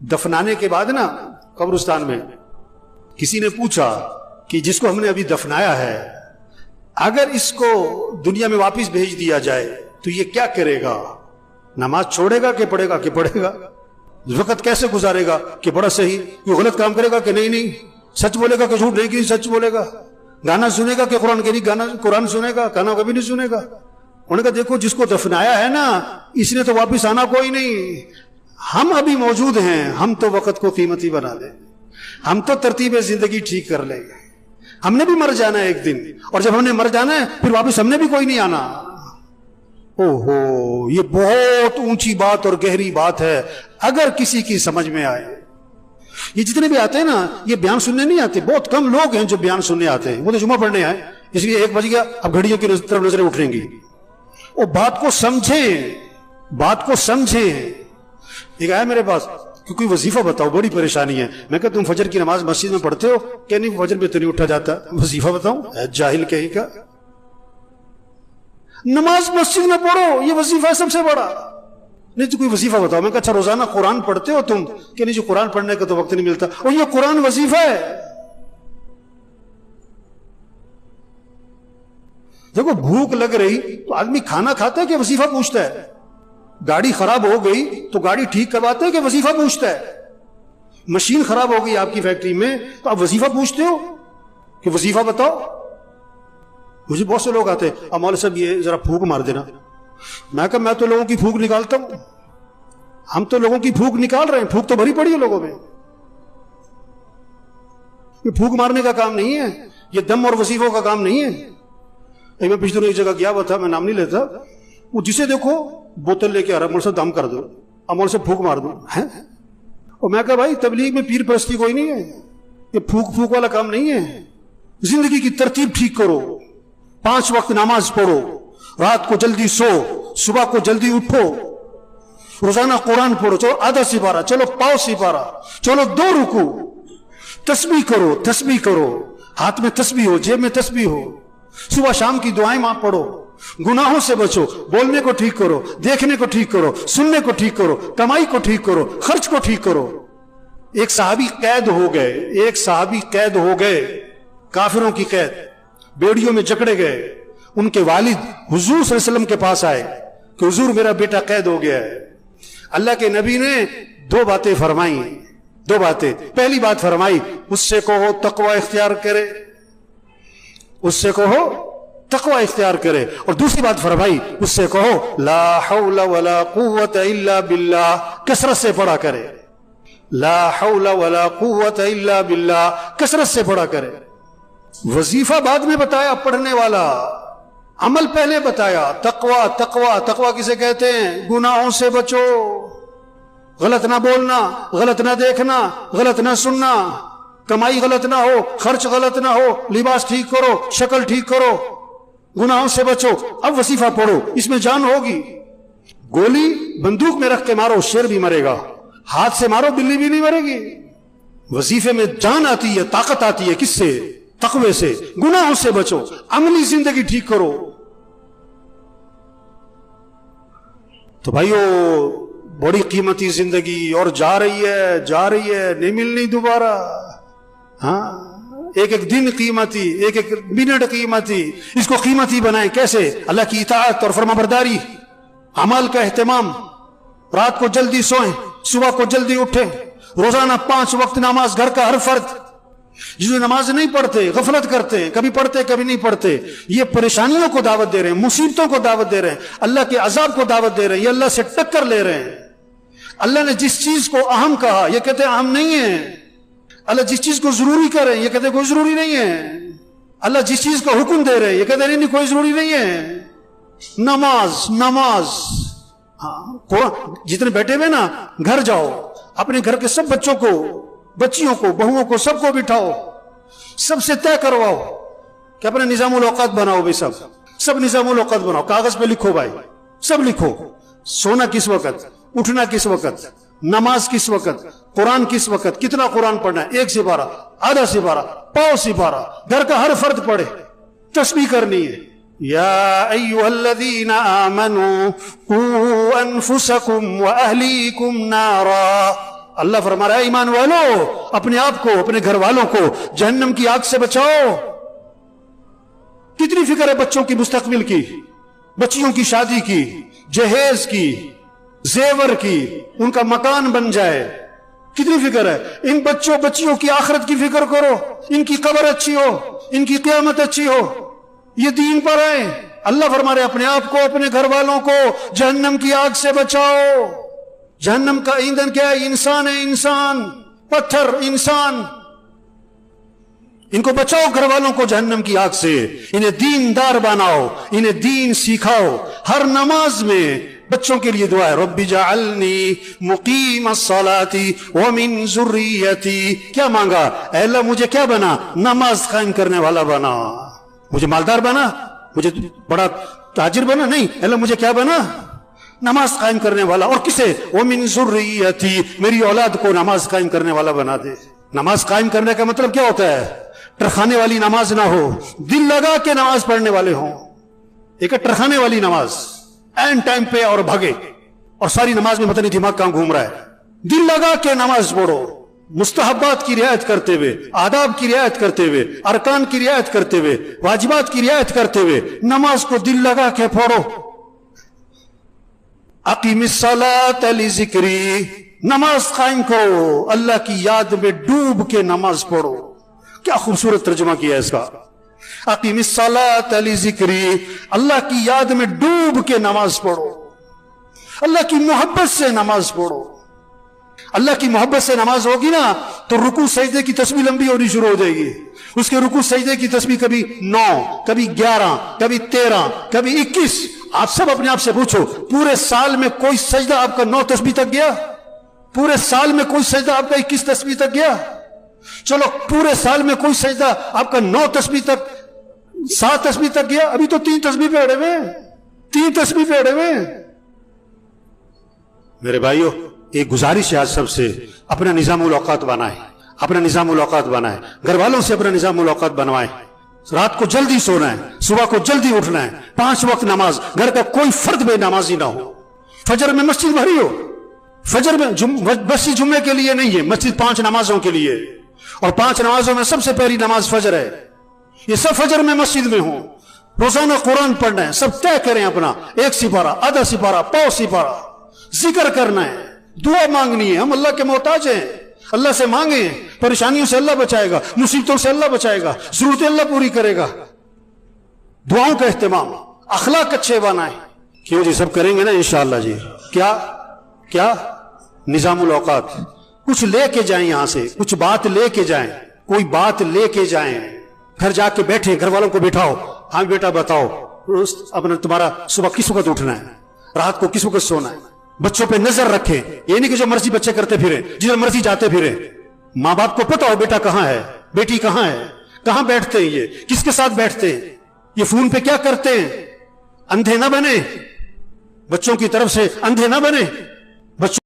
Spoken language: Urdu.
دفنانے کے بعد نا قبرستان میں کسی نے پوچھا کہ جس کو ہم نے ابھی دفنایا ہے اگر اس کو دنیا میں واپس بھیج دیا جائے تو یہ کیا کرے گا؟ نماز چھوڑے گا کہ پڑھے گا کہ پڑھے گا؟ وقت کیسے گزارے گا کہ بڑا صحیح؟ کوئی غلط کام کرے گا کہ نہیں سچ بولے گا کہ جھوٹ نہیں کہ سچ بولے گا؟ گانا سنے گا کہ قرآن کے نہیں گانا قرآن سنے گا؟ گانا کبھی نہیں سنے گا۔ انہوں نے کہا دیکھو جس کو دفنایا ہے نا اس نے تو واپس آنا کوئی نہیں، ہم ابھی موجود ہیں، ہم تو وقت کو قیمتی بنا دیں، ہم تو ترتیب زندگی ٹھیک کر لیں گے، ہم نے بھی مر جانا ہے ایک دن، اور جب ہم نے مر جانا ہے پھر واپس ہم نے بھی کوئی نہیں آنا۔ اوہو، یہ بہت اونچی بات اور گہری بات ہے اگر کسی کی سمجھ میں آئے۔ یہ جتنے بھی آتے ہیں نا یہ بیان سننے نہیں آتے، بہت کم لوگ ہیں جو بیان سننے آتے ہیں، وہ تو جمعہ پڑھنے آئے، اس لیے 1 بج گیا اب گھڑیوں کی طرف نظریں اٹھیں گی۔ وہ بات کو سمجھیں، بات کو سمجھیں۔ ایک آیا میرے پاس کہ کوئی وظیفہ بتاؤ، بڑی پریشانی ہے۔ میں کہا تم فجر کی نماز مسجد میں پڑھتے ہو؟ کہ نہیں فجر میں تو نہیں اٹھا جاتا، وظیفہ بتاؤں؟ جاہل کہیں کا، نماز مسجد میں پڑھو یہ وظیفہ ہے سب سے بڑا۔ نہیں تو کوئی وظیفہ بتاؤ۔ میں کہا اچھا روزانہ قرآن پڑھتے ہو تم؟ کہ نہیں جو قرآن پڑھنے کا تو وقت نہیں ملتا، اور یہ قرآن وظیفہ ہے۔ دیکھو بھوک لگ رہی تو آدمی کھانا کھاتا ہے کہ وظیفہ پوچھتا ہے؟ گاڑی خراب ہو گئی تو گاڑی ٹھیک کرواتے ہیں کہ وظیفہ پوچھتا ہے؟ مشین خراب ہو گئی آپ کی فیکٹری میں تو آپ وظیفہ پوچھتے ہو کہ وظیفہ بتاؤ؟ مجھے بہت سے لوگ آتے ہیں اب مولوی صاحب یہ ذرا پھونک مار دینا۔ میں کہا میں تو لوگوں کی پھونک نکالتا ہوں، ہم تو لوگوں کی پھونک نکال رہے ہیں، پھونک تو بھری پڑی ہے لوگوں میں۔ یہ پھونک مارنے کا کام نہیں ہے، یہ دم اور وظیفوں کا کام نہیں ہے۔ میں پچھلے دنوں ایک جگہ گیا ہوا تھا، میں نام نہیں لیتا، وہ جسے دیکھو بوتل لے کے آ رہا، مول سے دم کر دو، اب مول سے پھونک مار دو۔ اور میں کہا بھائی تبلیغ میں پیر پرستی کوئی نہیں ہے، یہ پھونک پھونک والا کام نہیں ہے۔ زندگی کی ترتیب ٹھیک کرو، 5 وقت نماز پڑھو، رات کو جلدی سو، صبح کو جلدی اٹھو، روزانہ قرآن پڑھو، چلو آدھا سپارہ، چلو پاؤ سپارہ، چلو 2 رکوع، تسبیح کرو، تسبیح کرو، ہاتھ میں تسبیح ہو، جیب میں تسبیح ہو، صبح شام کی دعائیں ماں پڑھو، گناہوں سے بچو، بولنے کو ٹھیک کرو، دیکھنے کو ٹھیک کرو، سننے کو ٹھیک کرو، کمائی کو ٹھیک کرو، خرچ کو ٹھیک کرو۔ ایک صحابی قید ہو گئے، ایک صحابی قید ہو گئے، کافروں کی قید، بیڑیوں میں جکڑے گئے۔ ان کے والد حضور صلی اللہ علیہ وسلم کے پاس آئے کہ حضور میرا بیٹا قید ہو گیا ہے۔ اللہ کے نبی نے 2 باتیں فرمائی، 2 باتیں۔ پہلی بات فرمائی اس سے کہو تقوی اختیار کرے، اس سے کہو تقوی اختیار کرے، اور دوسری بات فرمائی اس سے کہو لا حول ولا قوت الا باللہ، کثرت سے پڑھا کرے، لا حول ولا قوت الا باللہ، کثرت سے پڑھا کرے۔ وظیفہ بعد میں بتایا پڑھنے والا، عمل پہلے بتایا۔ تقوی تقوی تقوی کسے کہتے ہیں؟ گناہوں سے بچو، غلط نہ بولنا، غلط نہ دیکھنا، غلط نہ سننا، کمائی غلط نہ ہو، خرچ غلط نہ ہو، لباس ٹھیک کرو، شکل ٹھیک کرو، گناہوں سے بچو۔ اب وظیفہ پڑھو، اس میں جان ہوگی۔ گولی بندوق میں رکھ کے مارو شیر بھی مرے گا، ہاتھ سے مارو بلی بھی نہیں مرے گی۔ وظیفے میں جان آتی ہے، طاقت آتی ہے، کس سے؟ تقوی سے۔ گناہوں سے بچو، عملی زندگی ٹھیک کرو۔ تو بھائیو بڑی قیمتی زندگی اور جا رہی ہے، جا رہی ہے، نہیں ملنی دوبارہ۔ ہاں، ایک ایک دن قیمتی، ایک ایک منٹ قیمتی، اس کو قیمتی بنائیں۔ کیسے؟ اللہ کی اطاعت اور فرما برداری، عمل کا اہتمام، رات کو جلدی سوئیں، صبح کو جلدی اٹھیں، روزانہ 5 وقت نماز، گھر کا ہر فرد۔ جس نماز نہیں پڑھتے، غفلت کرتے ہیں، کبھی پڑھتے کبھی نہیں پڑھتے، یہ پریشانیوں کو دعوت دے رہے ہیں، مصیبتوں کو دعوت دے رہے ہیں، اللہ کے عذاب کو دعوت دے رہے ہیں، یہ اللہ سے ٹکر لے رہے ہیں۔ اللہ نے جس چیز کو اہم کہا یہ کہتے ہیں اہم نہیں ہے، اللہ جس چیز کو ضروری کر رہے ہیں یہ کہتے ہیں کوئی ضروری نہیں ہے، اللہ جس چیز کا حکم دے رہے ہیں یہ کہتے ہیں نہیں کوئی ضروری نہیں ہے۔ نماز نماز، ہاں قرآن، جتنے بیٹھے ہوئے نا گھر جاؤ، اپنے گھر کے سب بچوں کو، بچیوں کو، بہوؤں کو، سب کو بٹھاؤ، سب سے طے کرواؤ کہ اپنے نظام الاوقات بناؤ بھی، سب نظام الاوقات بناؤ، کاغذ پہ لکھو بھائی، سب لکھو، سونا کس وقت، اٹھنا کس وقت، نماز کس وقت، قرآن کس وقت، کتنا قرآن پڑھنا ہے، 1 سپارہ، آدھا سپارہ، پاؤ سپارہ، گھر کا ہر فرد پڑھے، تسبیح کرنی ہے۔ یا ایھا الذین آمنوا قوا انفسکم واہلیکم نارا، اللہ فرما رہا ہے ایمان والو اپنے آپ کو اپنے گھر والوں کو جہنم کی آگ سے بچاؤ. کتنی فکر ہے بچوں کی مستقبل کی, بچیوں کی شادی کی, جہیز کی, زیور کی, ان کا مکان بن جائے. کتنی فکر ہے ان بچوں بچیوں کی آخرت کی فکر کرو, ان کی قبر اچھی ہو, ان کی قیامت اچھی ہو, یہ دین پر آئے. اللہ فرما رہے اپنے آپ کو اپنے گھر والوں کو جہنم کی آگ سے بچاؤ. جہنم کا ایندھن کیا ہے؟ انسان ہے, انسان, پتھر, انسان. ان کو بچاؤ گھر والوں کو جہنم کی آگ سے. انہیں دیندار بناؤ, انہیں دین سکھاؤ. ہر نماز میں بچوں کے لیے دعا ہے رب جعلنی مقیم الصلاۃ ومن ذریتی. کیا مانگا؟ اے اللہ مجھے کیا بنا؟ نماز قائم کرنے والا بنا. مجھے مالدار بنا, مجھے بڑا تاجر بنا نہیں, اللہ مجھے کیا بنا؟ نماز قائم کرنے والا. اور کسے؟ ومن ذریتی, میری اولاد کو نماز قائم کرنے والا بنا دے. نماز قائم کرنے کا مطلب کیا ہوتا ہے؟ ٹرخانے والی نماز نہ ہو, دل لگا کے نماز پڑھنے والے ہوں. ایک ٹرخانے والی نماز این ٹائم پہ اور بھاگے, اور ساری نماز میں پتہ نہیں دماغ کہاں گھوم رہا ہے. دل لگا کے نماز پڑھو, مستحبات کی رعایت کرتے ہوئے, آداب کی رعایت کرتے ہوئے, ارکان کی رعایت کرتے ہوئے, واجبات کی رعایت کرتے ہوئے نماز کو دل لگا کے پڑھو. اقیم الصلاۃ لذکری, نماز قائم کرو, اللہ کی یاد میں ڈوب کے نماز پڑھو. کیا خوبصورت ترجمہ کیا ہے اس کا. اقیم الصلاۃ لذکری, اللہ کی یاد میں ڈوب کے نماز پڑھو, اللہ کی محبت سے نماز پڑھو. اللہ کی محبت سے نماز ہوگی نا تو رکوع سجدے کی تسبیح لمبی ہونی شروع ہو جائے گی. اس کے رکوع سجدے کی تسبیح کبھی 9, کبھی 11, کبھی 13, کبھی 21. آپ سب اپنے آپ سے پوچھو, پورے سال میں کوئی سجدہ آپ کا 9 تسبیح تک گیا؟ پورے سال میں کوئی سجدہ آپ کا 21 تسبیح تک گیا؟ چلو پورے سال میں کوئی سجدہ آپ کا 9 تسبیح تک, 7 تسبیح تک گیا؟ ابھی تو 3 تسبیح پہ اڑے ہوئے, 3 تسبیح پہ اڑے ہوئے. میرے بھائیو ایک گزارش ہے آج سب سے, اپنا نظام الاوقات بنائیں, اپنا نظام الاوقات بنائیں. گھر والوں سے اپنا نظام الاوقات بنوائیں. رات کو جلدی سونا ہے, صبح کو جلدی اٹھنا ہے, 5 وقت نماز. گھر کا کوئی فرد بے نمازی نہ ہو. فجر میں مسجد بھری ہو, فجر میں مسجد جمعے کے لیے نہیں ہے, مسجد 5 نمازوں کے لیے, اور 5 نمازوں میں سب سے پہلی نماز فجر ہے. یہ سب فجر میں مسجد میں ہوں. روزانہ قرآن پڑھنا ہے, سب طے کریں اپنا 1 سپارہ, آدھا سپارہ, پاؤ سپارہ. ذکر کرنا ہے, دعا مانگنی ہے. ہم اللہ کے محتاج ہیں, اللہ سے مانگیں. پریشانیوں سے اللہ بچائے گا, مصیبتوں سے اللہ بچائے گا, ضرورتیں اللہ پوری کرے گا. دعاؤں کا اہتمام, اخلاق اچھے بنائیں. کیوں جی, سب کریں گے نا انشاءاللہ جی. کیا نظام الاوقات, کچھ لے کے جائیں یہاں سے, کچھ بات لے کے جائیں, کوئی بات لے کے جائیں. گھر جا کے بیٹھے, گھر والوں کو بٹھاؤ, ہاں بیٹا بتاؤ اپنا تمہارا صبح کس وقت اٹھنا ہے, رات کو کس وقت سونا ہے. بچوں پہ نظر رکھیں, یہ نہیں کہ جو مرضی بچے کرتے پھرے, جدھر مرضی جاتے پھرے. ماں باپ کو پتا ہو بیٹا کہاں ہے, بیٹی کہاں ہے, کہاں بیٹھتے ہیں, یہ کس کے ساتھ بیٹھتے ہیں, یہ فون پہ کیا کرتے ہیں. اندھے نہ بنے, بچوں کی طرف سے اندھے نہ بنے.